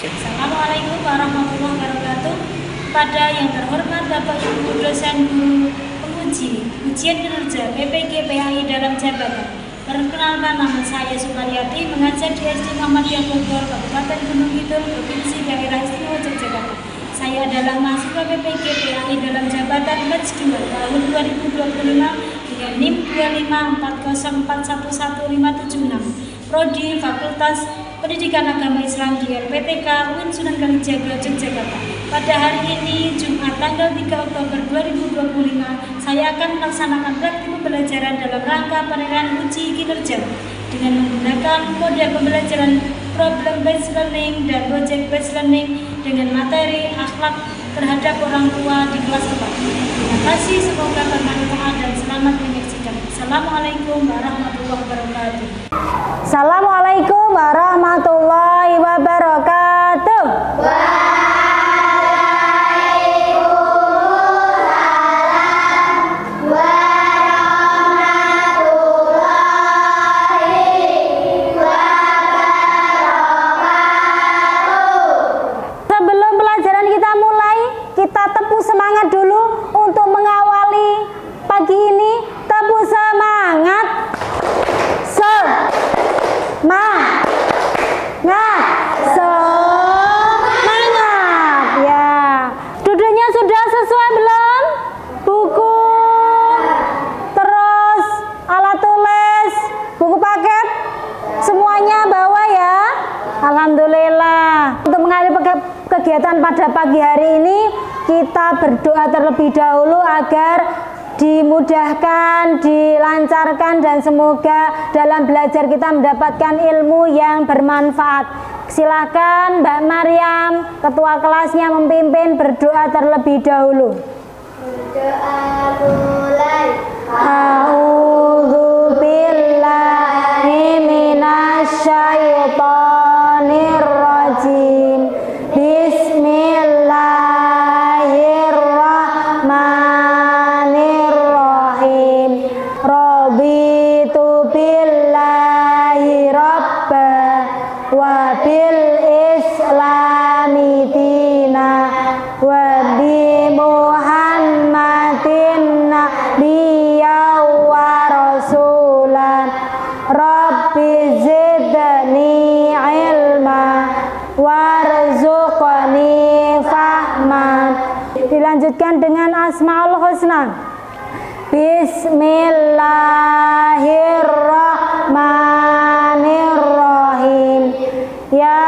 Assalamualaikum warahmatullahi wabarakatuh. Kepada yang terhormat Bapak Ibu dosen guru penguji ujian kinerja PPG PAI dalam jabatan. Perkenalkan, nama saya Sukaryati, mengajar di SD Muhammadiyah Bogor, Kabupaten Gunung Kidul, Provinsi Daerah Istimewa Yogyakarta. Saya adalah mahasiswa PPG PAI dalam jabatan batch 2 tahun 2025 dengan NIM 2540411576. Prodi Fakultas Pendidikan Agama Islam di LPTK UIN Sunan Kalijaga, Yogyakarta. Pada hari ini, Jumat tanggal 3 Oktober 2025, saya akan melaksanakan praktik pembelajaran dalam rangka penilaian uji kinerja dengan menggunakan model pembelajaran problem based learning dan project based learning dengan materi akhlak terhadap orang tua di kelas 4. Terima kasih, semoga bermanfaat dan selamat menyaksikan. Assalamualaikum warahmatullahi wabarakatuh. Assalamualaikum warahmatullahi wabarakatuh. Sebelum pelajaran kita mulai, kita tepuk semangat dulu untuk mengawali pagi ini. Tepuk semangat. Semangat ya. Duduknya sudah sesuai belum? Buku, terus alat tulis, buku paket, semuanya bawa ya. Alhamdulillah. Untuk mengakhiri kegiatan pada pagi hari ini, kita berdoa terlebih dahulu agar dimudahkan, dilancarkan, dan semoga dalam belajar kita mendapatkan ilmu yang bermanfaat. Silakan Mbak Maryam, ketua kelasnya, memimpin berdoa terlebih dahulu. Berdoa mulai. A'udzu billahi minasyaitonir rajim. Bismillahirrahmanirrahim. Raditu billahi rabba wa bil islami dina wa bi muhammadin nabiyya wa rasulan. Rabbi zidni ilma warzuqni fahman. Dilanjutkan dengan Asmaul Husna. Bismillahirrahmanirrahim. Ya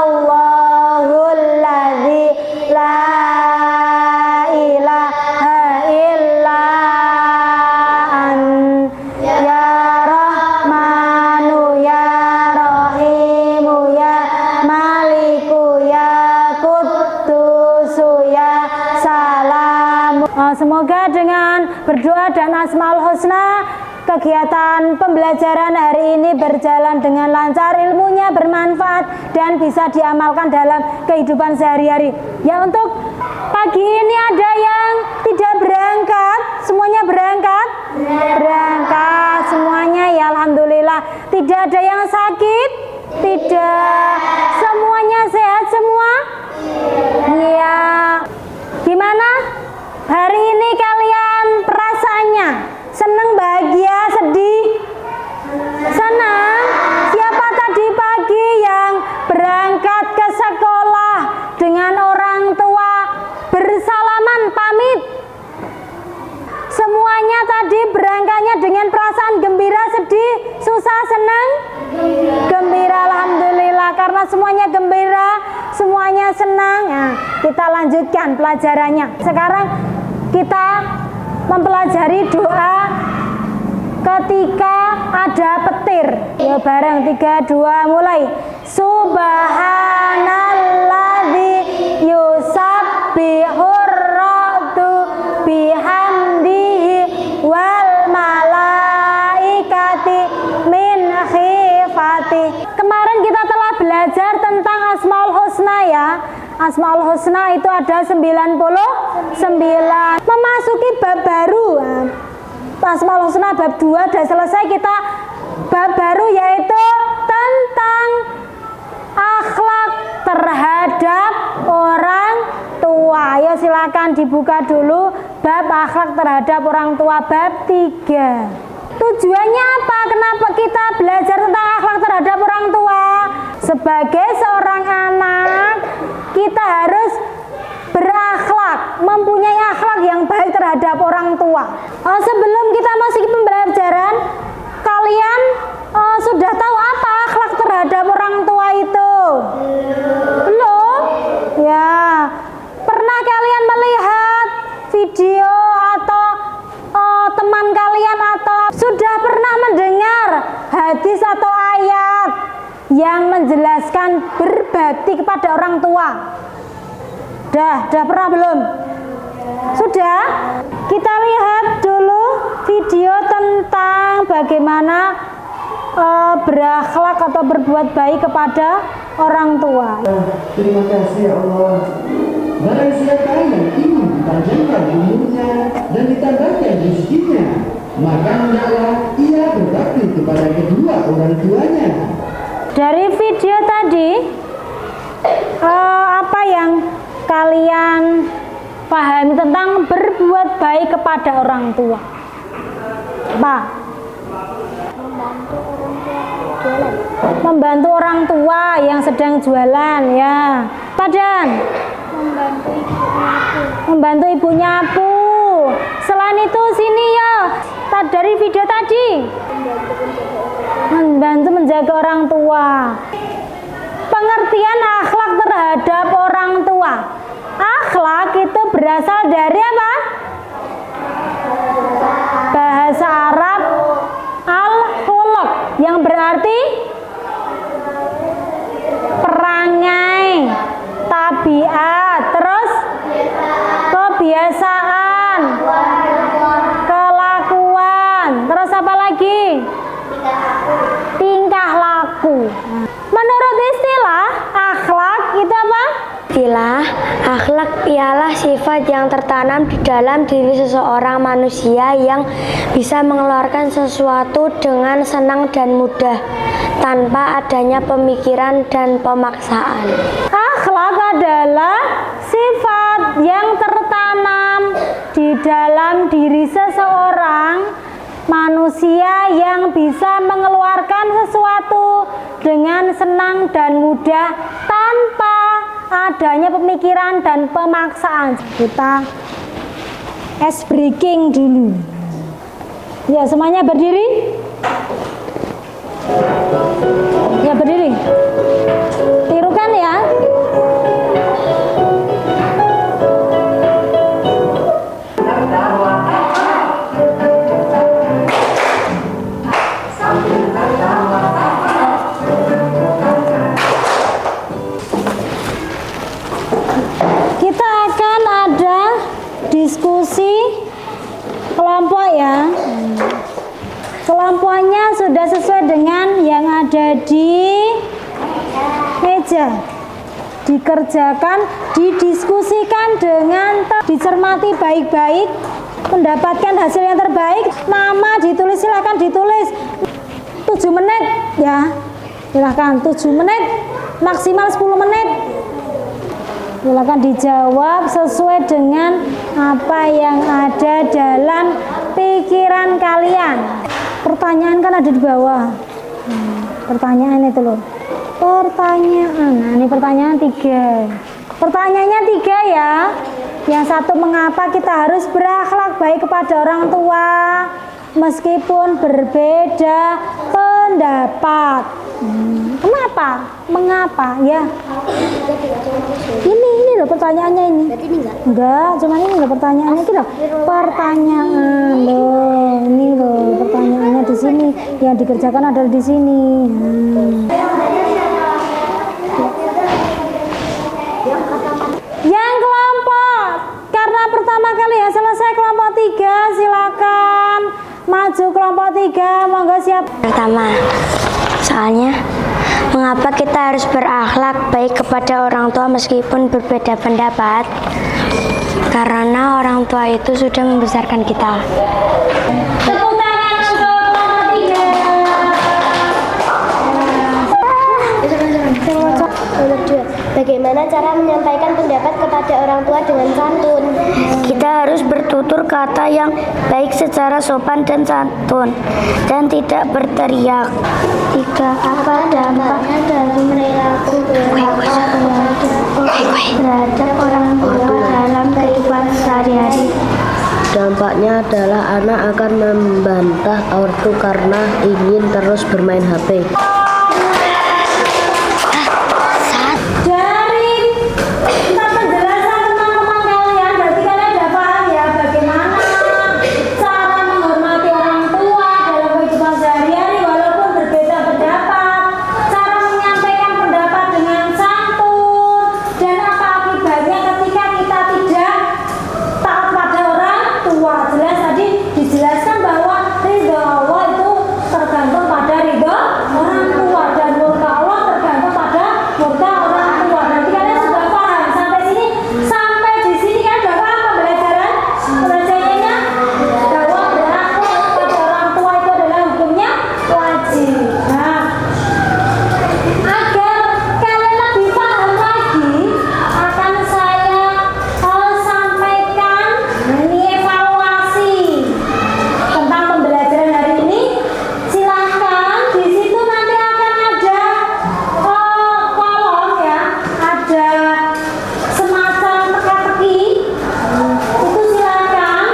Allahul ladzi la ilaha illa ant. Ya Rahmanu ya Rahimu ya Maliku ya Quddusu ya Salam. Semoga dengan berdoa dan Asmaul Husna, kegiatan pembelajaran hari ini berjalan dengan lancar, ilmunya bermanfaat dan bisa diamalkan dalam kehidupan sehari-hari. Ya, untuk pagi ini ada yang tidak berangkat, semuanya berangkat? Berangkat semuanya ya, alhamdulillah. Tidak ada yang sakit? Tidak. Semuanya sehat semua? Iya. Gimana hari ini kalian perasaannya? Senang, bahagia, sedih? Senang? Siapa tadi pagi yang berangkat ke sekolah dengan orang tua bersalaman pamit? Semuanya tadi berangkatnya dengan perasaan gembira, sedih, susah, senang? Gembira, alhamdulillah. Karena semuanya gembira, semuanya senang. Nah, kita lanjutkan pelajarannya. Sekarang kita mempelajari doa ketika ada petir. Ya, bareng 3, 2, mulai. Subhanalladzi yusabbihur ra'du bihamdihi wal malaikati min khifati. Kemarin kita telah belajar tentang Asmaul Husna ya. Asmaul Husna itu ada 99. Memasuki bab baru. Asmaul Husna bab 2 sudah selesai, kita bab baru yaitu tentang akhlak silakan dibuka dulu bab akhlak terhadap orang tua bab 3. Tujuannya apa? Kenapa kita belajar tentang akhlak terhadap orang tua? Sebagai seorang anak, kita harus berakhlak, mempunyai akhlak yang baik terhadap orang tua. Sebelum kita masuk ke pembelajaran, kalian sudah tahu apa akhlak terhadap orang tua itu? Belum? Ya. Pernah kalian melihat video atau teman kalian atau sudah pernah mendengar hadis atau ayat yang menjelaskan berbakti kepada orang tua? Dah pernah belum? Sudah? Kita lihat dulu video tentang bagaimana berakhlak atau berbuat baik kepada orang tua. Terima kasih ya Allah. Barang siapa yang ingin dipanjangkan umurnya dan ditambahkan rezekinya, maka hendaklah ia berbakti kepada kedua orang tuanya. Dari video tadi, apa yang kalian pahami tentang berbuat baik kepada orang tua? Apa? Membantu orang tua yang sedang jualan, ya. Padan. Membantu ibu nyapu. Selain itu sini ya. Dari video tadi. Membantu menjaga orang tua. Pengertian akhlak terhadap orang tua. Akhlak itu berasal dari apa? Bahasa Arab al-khuluq yang berarti perangai, tabiat, terus kebiasaan, kelakuan, terus apa lagi? Tingkah laku. Menurut istilah akhlak itu apa? Istilah akhlak ialah sifat yang tertanam di dalam diri seseorang manusia yang bisa mengeluarkan sesuatu dengan senang dan mudah tanpa adanya pemikiran dan pemaksaan. Akhlak adalah sifat yang tertanam di dalam diri seseorang manusia yang bisa mengeluarkan sesuatu dengan senang dan mudah tanpa adanya pemikiran dan pemaksaan. Kita ice breaking dulu. Ya, semuanya berdiri. Ya, berdiri. Tirukan ya. Kita akan ada diskusi kelompok ya. Kelompoknya sudah sesuai dengan yang ada di meja. Dikerjakan, didiskusikan dengan dicermati baik-baik, mendapatkan hasil yang terbaik. Nama ditulis, silakan ditulis 7 menit ya. Silakan 7 menit, maksimal 10 menit. Silakan dijawab sesuai dengan apa yang ada dalam pikiran kalian. Pertanyaan kan ada di bawah. Pertanyaan itu loh. Pertanyaan. Nah, ini pertanyaan 3. Pertanyaannya 3 ya. Yang satu, mengapa kita harus berakhlak baik kepada orang tua meskipun berbeda pendapat? Kenapa? Mengapa? Ya. Ini loh pertanyaannya ini. Enggak, cuma ini loh pertanyaannya itu loh. Pertanyaan loh. Ini loh pertanyaannya di sini. Yang dikerjakan adalah di sini. Yang kelompok, karena pertama kali ya selesai kelompok 3, silakan maju kelompok 3. Monggo siap. Pertama, soalnya mengapa kita harus berakhlak baik kepada orang tua meskipun berbeda pendapat? Karena orang tua itu sudah membesarkan kita. Tepuk tangan untuk kelompok 3. Bagaimana cara menyampaikan pendapat kepada orang tua dengan santun? Kita harus bertutur kata yang baik secara sopan dan santun dan tidak berteriak. 3. Apa dampaknya dari perilaku terhadap orang tua dalam kehidupan sehari-hari? Dampaknya adalah anak akan membantah ortu karena ingin terus bermain HP. Dijelaskan bahwa ridho Allah itu tergantung pada ridho orang tua dan murka Allah tergantung pada murka orang tua. Nanti kalian sudah paham sampai sini? Sampai di sini kan udah paham pembelajaran? Pembelajarannya bahwa berlaku pada orang tua itu adalah hukumnya wajib. Nah, agar kalian lebih paham lagi akan saya sampaikan ini evaluasi tentang pembelajaran hari ini. Silahkan di situ nanti akan ada kolom ya, ada semacam teka-teki. Itu silahkan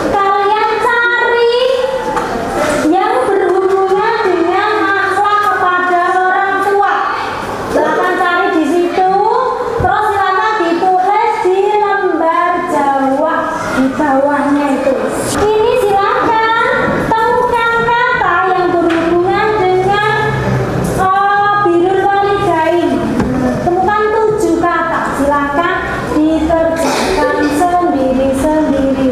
kalian cari yang berhubungan dengan akhlak kepada orang tua. Silahkan cari di situ, terus silahkan ditulis di lembar jawab di bawahnya itu. Ini silahkan temukan kata yang berhubungan dengan birrul walidain. Temukan 7 kata. Silahkan dikerjakan sendiri-sendiri.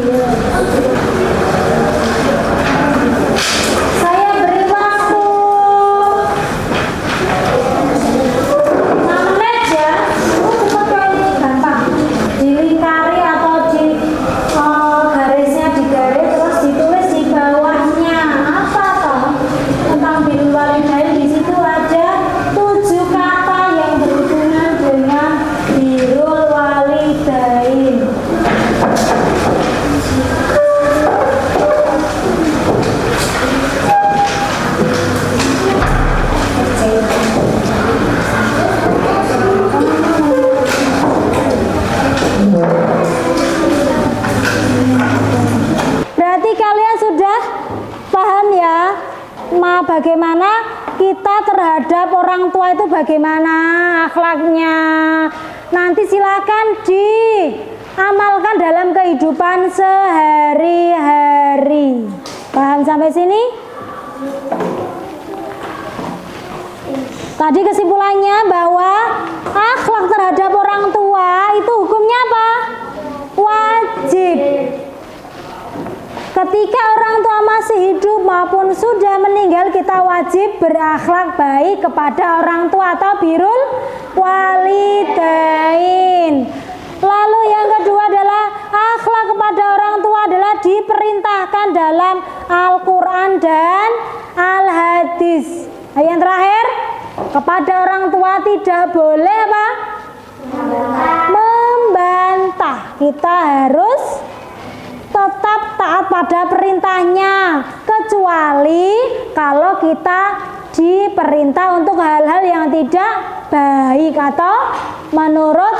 Saya beri waktu 6 menit ya. Cepat ini gampang. Dilingkari atau di garisnya digaris terus ditulis di bawahnya apa toh tentang birrul walidain. Di situ ada 7 kata yang berhubungan dengan birrul walidain. Berarti kalian sudah paham ya, bagaimana kita terhadap orang tua itu bagaimana akhlaknya. Nanti silakan diamalkan dalam kehidupan sehari-hari. Paham sampai sini? Tadi kesimpulannya bahwa akhlak terhadap orang tua itu hukumnya apa? Wajib. Ketika orang tua masih hidup maupun sudah meninggal, kita wajib berakhlak baik kepada orang tua atau birrul walidain. Lalu yang kedua adalah akhlak kepada orang tua adalah diperintahkan dalam Al-Quran dan Al-Hadis. Yang terakhir, kepada orang tua tidak boleh apa? Membantah. Kita harus tetap taat pada perintahnya, kecuali kalau kita diperintah untuk hal-hal yang tidak baik atau menurut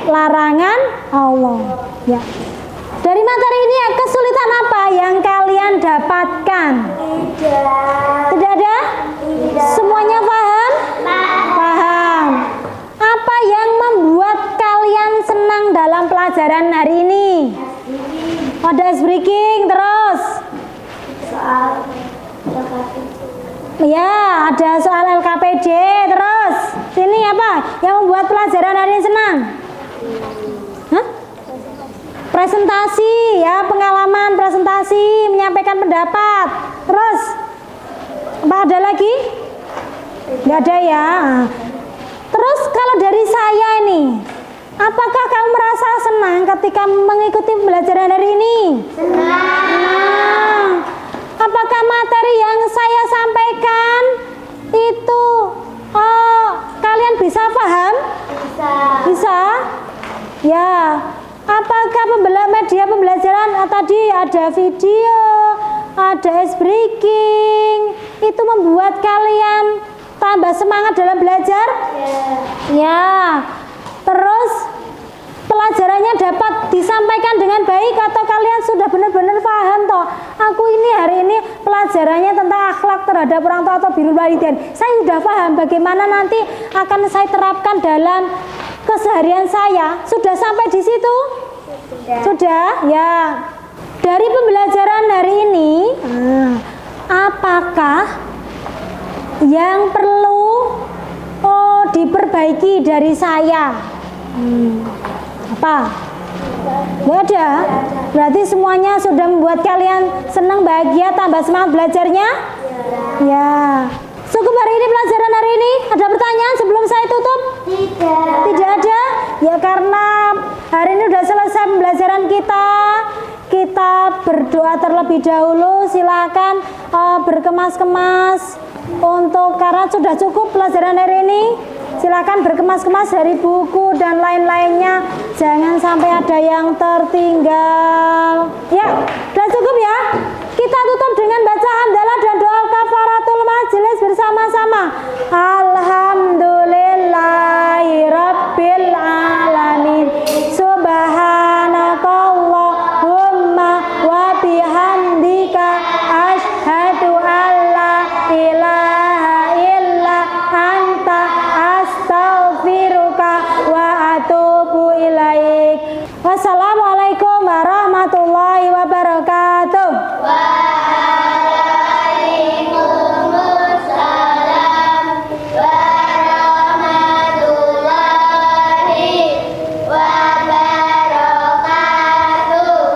larangan Allah ya. Dari materi ini kesulitan apa yang kalian dapatkan? Tidak ada? Semuanya paham? Paham. Apa yang membuat kalian senang dalam pelajaran hari ini? Ada ice breaking, terus ya ada soal LKPD, terus sini apa yang membuat pelajaran hari ini senang? Hah? Presentasi ya, pengalaman presentasi, menyampaikan pendapat. Terus apa ada lagi? Nggak ada ya. Terus kalau dari saya ini, apakah kamu merasa senang ketika mengikuti pembelajaran hari ini? Senang. Apakah materi yang saya sampaikan itu kalian bisa paham? tadi ada video, ada ice breaking. Itu membuat kalian tambah semangat dalam belajar? Ya. Terus pelajarannya dapat disampaikan dengan baik atau kalian sudah benar-benar paham toh? Aku ini hari ini pelajarannya tentang akhlak terhadap orang tua atau birrul walidain. Saya sudah paham bagaimana nanti akan saya terapkan dalam keseharian saya. Sudah sampai di situ? Sudah? Ya. Dari pembelajaran hari ini, apakah yang perlu diperbaiki dari saya? Apa? Nggak ada. Berarti semuanya sudah membuat kalian senang, bahagia, tambah semangat belajarnya? Ya. Cukup hari ini pelajaran hari ini. Ada pertanyaan sebelum saya tutup? Tidak ada. Ya karena hari ini sudah selesai pembelajaran kita. Kita berdoa terlebih dahulu. Silakan berkemas-kemas karena sudah cukup pelajaran hari ini. Silakan berkemas-kemas dari buku dan lain-lainnya. Jangan sampai ada yang tertinggal. Ya, sudah cukup ya. Kita tutup dengan